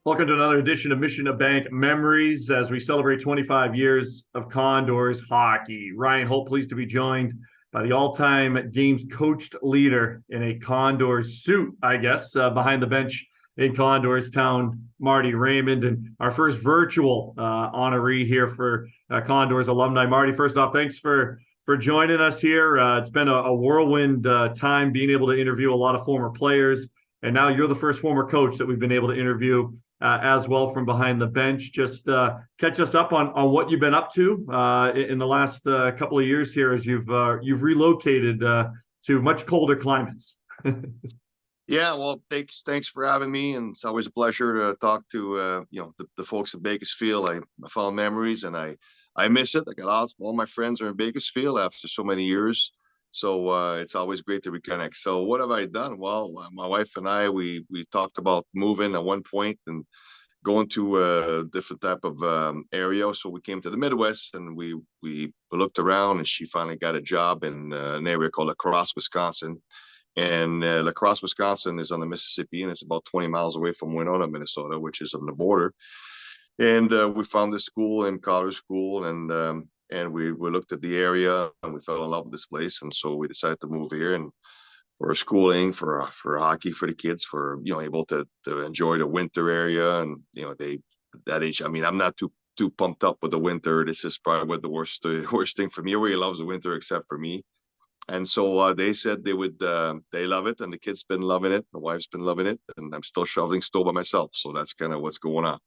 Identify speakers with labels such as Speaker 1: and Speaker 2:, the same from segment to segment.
Speaker 1: Welcome to another edition of Mission to Bank Memories as we celebrate 25 years of Condors hockey. Ryan Holt, pleased to be joined by the all-time games coached leader in a Condors suit, I guess, behind the bench in Condors Town, Marty Raymond, and our first virtual honoree here for Condors alumni. Marty, first off, thanks for joining us here. It's been a whirlwind time being able to interview a lot of former players, and now you're the first former coach that we've been able to interview as well from behind the bench. Just catch us up on what you've been up to in the last couple of years here as you've relocated to much colder climates.
Speaker 2: Yeah, well, thanks for having me, and it's always a pleasure to talk to the folks at Bakersfield. I found memories, and I miss it. I got all my friends are in Bakersfield after so many years, so it's always great to reconnect. So what have I done? Well, my wife and I we talked about moving at one point and going to a different type of area. So we came to the Midwest, and we looked around, and she finally got a job in an area called La Crosse, Wisconsin. And La Crosse, Wisconsin is on the Mississippi, and it's about 20 miles away from Winona, Minnesota, which is on the border. And we found this school in College School, and we looked at the area, and we fell in love with this place. And so we decided to move here, and for schooling, for hockey, for the kids, for able to enjoy the winter area. And that age, I mean, I'm not too pumped up with the winter. This is probably the worst thing for me. Everybody loves the winter except for me. And so they said they love it, and the kids been loving it, the wife's been loving it, and I'm still shoveling snow by myself. So that's kind of what's going on.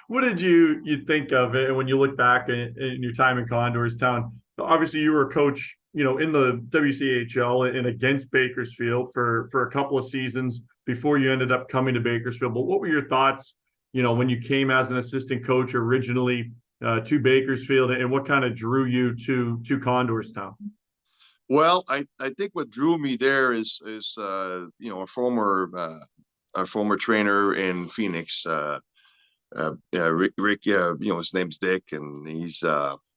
Speaker 1: What did you think of it when you look back in your time in Condors Town? Obviously, you were a coach, in the WCHL and against Bakersfield for a couple of seasons before you ended up coming to Bakersfield. But what were your thoughts, when you came as an assistant coach originally to Bakersfield, and what kind of drew you to Condors Town?
Speaker 2: Well, I think what drew me there is a former trainer in Phoenix, Rick. His name's Dick, and he's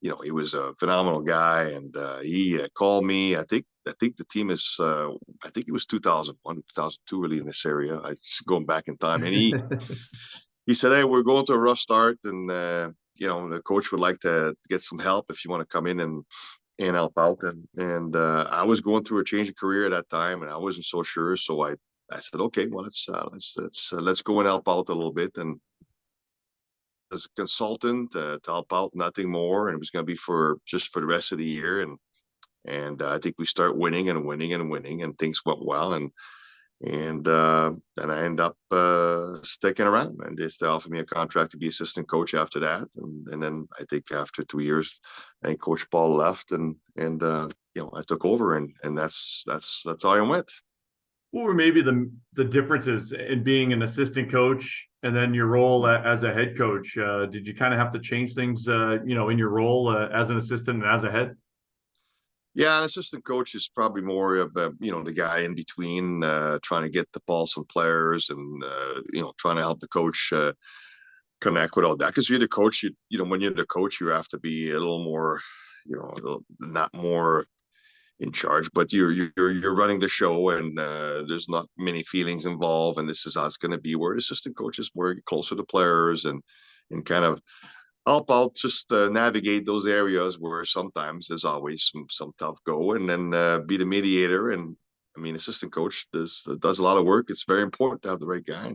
Speaker 2: he was a phenomenal guy, and he called me. I think the team is I think it was 2001, 2002, really, in this area. I just going back in time, and he said, "Hey, we're going to a rough start, and the coach would like to get some help if you want to come in and help out." And I was going through a change of career at that time, and I wasn't so sure. So I said, okay, well, let's go and help out a little bit, and as a consultant to help out, nothing more. And it was going to be just for the rest of the year. And I think we start winning and winning and winning, and things went well. And I end up sticking around, and they offered me a contract to be assistant coach after that. And then I think after 2 years, I think Coach Paul left, and I took over, and that's how I went.
Speaker 1: What were maybe the differences in being an assistant coach and then your role as a head coach? Did you kind of have to change things, in your role as an assistant and as a head?
Speaker 2: Yeah, an assistant coach is probably more of the guy in between, trying to get the pulse on players, and trying to help the coach connect with all that. Because you're the coach, when you're the coach, you have to be a little more, not more in charge, but you're running the show, and there's not many feelings involved, and this is how it's going to be. Where assistant coach is more closer to players, and kind of help out, just navigate those areas where sometimes there's always some tough go, and then be the mediator. And I mean, assistant coach does a lot of work. It's very important to have the right guy.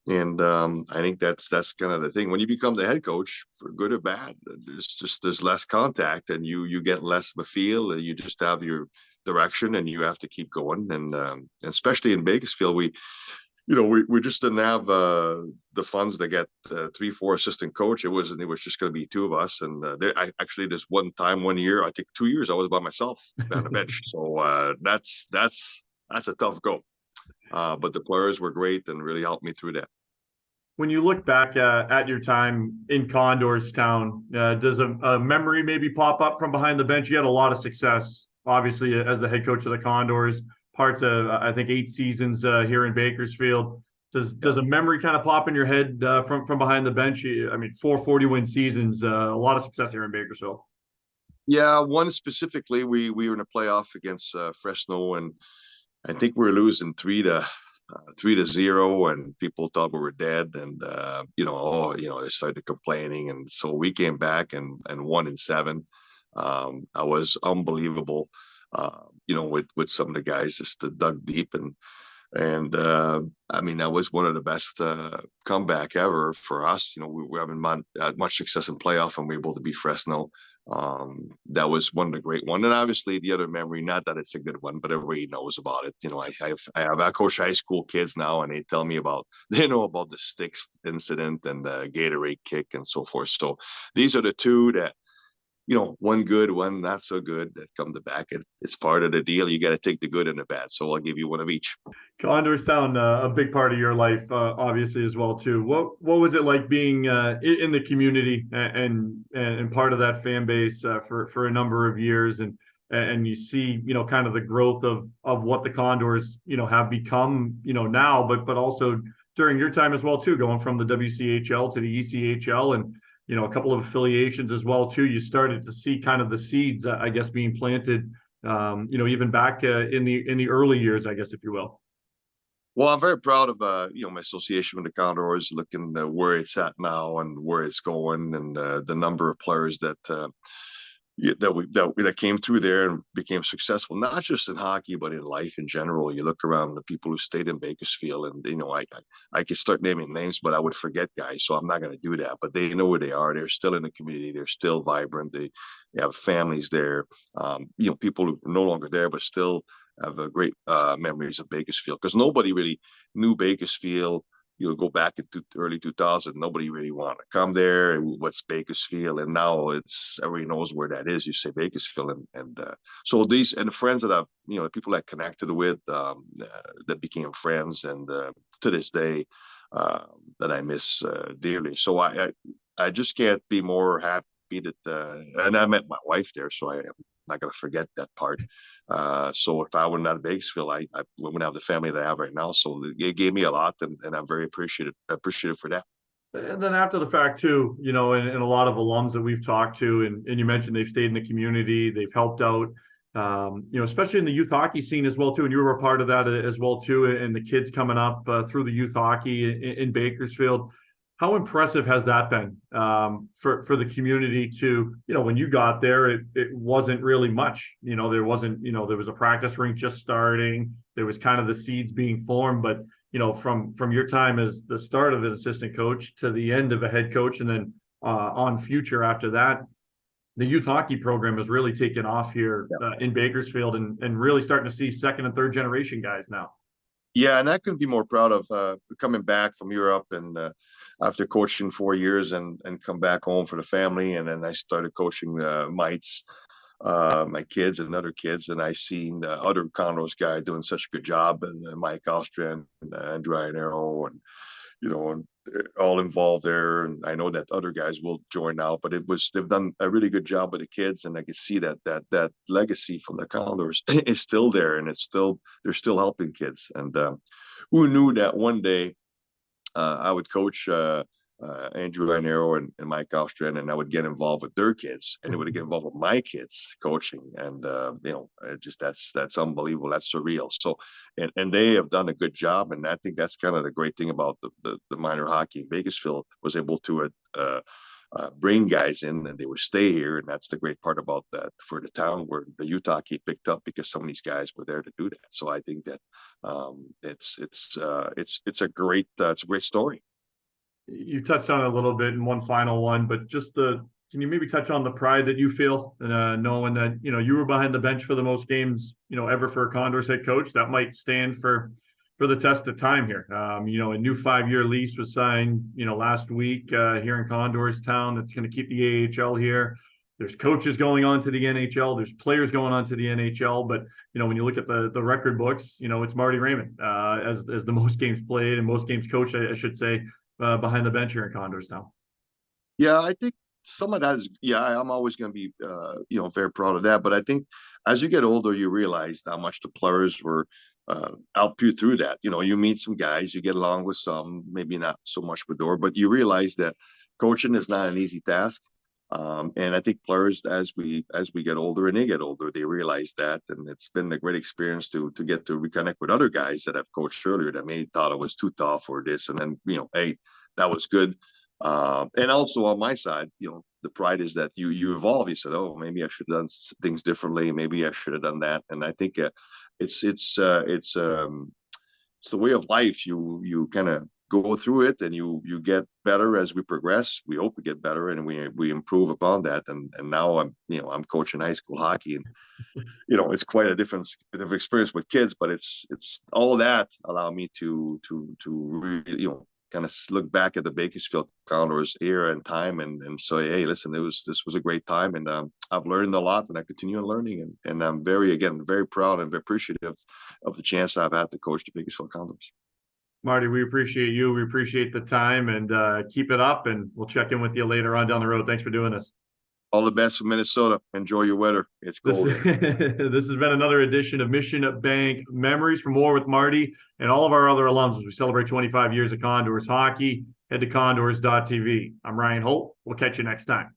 Speaker 2: And I think that's kind of the thing. When you become the head coach, for good or bad, there's less contact, and you get less of a feel, and you just have your direction, and you have to keep going. And especially in Bakersfield, we just didn't have the funds to get 3-4 assistant coach. It was just going to be two of us. And there's one year, I think 2 years, I was by myself on the bench. So that's a tough go. But the players were great and really helped me through that.
Speaker 1: When you look back at your time in Condors Town, does a memory maybe pop up from behind the bench? You had a lot of success, obviously, as the head coach of the Condors, parts of, I think, 8 seasons here in Bakersfield. Does a memory kind of pop in your head from behind the bench? I mean, 4 40-win seasons, a lot of success here in Bakersfield.
Speaker 2: Yeah, one specifically, we were in a playoff against Fresno, and I think we were losing 3 to 3-0, and people thought we were dead, and they started complaining, and so we came back and 1-7. I was unbelievable, with some of the guys just dug deep, and I mean, that was one of the best comeback ever for us. We haven't had much success in playoff, and we were able to beat Fresno. That was one of the great one, and obviously the other memory, not that it's a good one, but everybody knows about it. I coach high school kids now, and they know about the sticks incident and the Gatorade kick and so forth. So these are the two that, one good, one not so good, that come to back. It's part of the deal. You got to take the good and the bad. So I'll give you one of each.
Speaker 1: Condors Town, a big part of your life, obviously as well too. What was it like being in the community and part of that fan base for a number of years, and you see kind of the growth of what the Condors have become now, but also during your time as well too, going from the WCHL to the ECHL, and a couple of affiliations as well too. You started to see kind of the seeds, I guess, being planted, even back in the early years, I guess, if you will.
Speaker 2: Well, I'm very proud of my association with the Condors, looking where it's at now and where it's going, and the number of players that came through there and became successful, not just in hockey but in life in general. You look around the people who stayed in Bakersfield, and I could start naming names, but I would forget guys, so I'm not going to do that. But they know where they are. They're still in the community. They're still vibrant. They have families there. People who are no longer there but still have great memories of Bakersfield, because nobody really knew Bakersfield. Go back into early 2000, nobody really wanted to come there. What's Bakersfield? And now everybody knows where that is. You say Bakersfield, and so these and the friends that I've, the people I connected with, that became friends, and to this day, that I miss dearly. So I just can't be more happy that, and I met my wife there, so I'm not going to forget that part. So if I were not in Bakersfield, I wouldn't have the family that I have right now. So it gave me a lot, and I'm very appreciative for that.
Speaker 1: And then after the fact too, and a lot of alums that we've talked to, and you mentioned they've stayed in the community, they've helped out, especially in the youth hockey scene as well too. And you were a part of that as well too. And the kids coming up through the youth hockey in Bakersfield. How impressive has that been for the community to, when you got there, it wasn't really much, there wasn't, there was a practice rink just starting. There was kind of the seeds being formed, but, from your time as the start of an assistant coach to the end of a head coach, and then on future after that, the youth hockey program has really taken off here in Bakersfield, and really starting to see second and third generation guys now.
Speaker 2: Yeah, and I couldn't be more proud of coming back from Europe, and after coaching 4 years, and come back home for the family. And then I started coaching mites, my kids and other kids, and I seen the other Condors guy doing such a good job, and Mike Austrian and Andrew Iannero, and and all involved there. And I know that other guys will join now, but they've done a really good job with the kids, and I can see that legacy from the Condors is still there, and they're still helping kids. And who knew that one day I would coach Andrew Iannero and Mike Austrian, and I would get involved with their kids, and they would get involved with my kids coaching, and just that's unbelievable. That's surreal. So, and they have done a good job, and I think that's kind of the great thing about the minor hockey in Bakersfield, was able to bring guys in, and they would stay here, and that's the great part about that for the town, where the youth hockey picked up, because some of these guys were there to do that. So I think that it's a great story.
Speaker 1: You touched on it a little bit in one final one, but just can you maybe touch on the pride that you feel, knowing that, you were behind the bench for the most games, ever for a Condors head coach? That might stand for the test of time here. A new 5-year lease was signed, last week here in Condors Town. That's going to keep the AHL here. There's coaches going on to the NHL. There's players going on to the NHL. But, when you look at the record books, it's Marty Raymond as the most games played and most games coached, I should say, behind the bench here in Condors now.
Speaker 2: Yeah, I think some of that is, I'm always going to be, very proud of that. But I think as you get older, you realize how much the players were help you through that. You meet some guys, you get along with some, maybe not so much with Dor, but you realize that coaching is not an easy task. And I think players, as we get older and they get older, they realize that, and it's been a great experience to get to reconnect with other guys that I've coached earlier that may thought it was too tough or this, and then hey, that was good. And also on my side, the pride is that you evolve. You said, oh, maybe I should have done things differently. Maybe I should have done that. And I think it's the way of life. You kind of go through it, and you get better as we progress. We hope we get better, and we improve upon that. And now I'm coaching high school hockey, and it's quite a different experience with kids, but it's all that allow me to really, kind of look back at the Bakersfield Condors era and time, and say, hey, listen, this was a great time, and I've learned a lot, and I continue learning, and I'm very proud and very appreciative of the chance I've had to coach the Bakersfield Condors.
Speaker 1: Marty, we appreciate you. We appreciate the time, and keep it up, and we'll check in with you later on down the road. Thanks for doing this.
Speaker 2: All the best from Minnesota. Enjoy your weather. It's cold.
Speaker 1: This has been another edition of Mission Bank Memories. For more with Marty and all of our other alums as we celebrate 25 years of Condors hockey, head to condors.tv. I'm Ryan Holt. We'll catch you next time.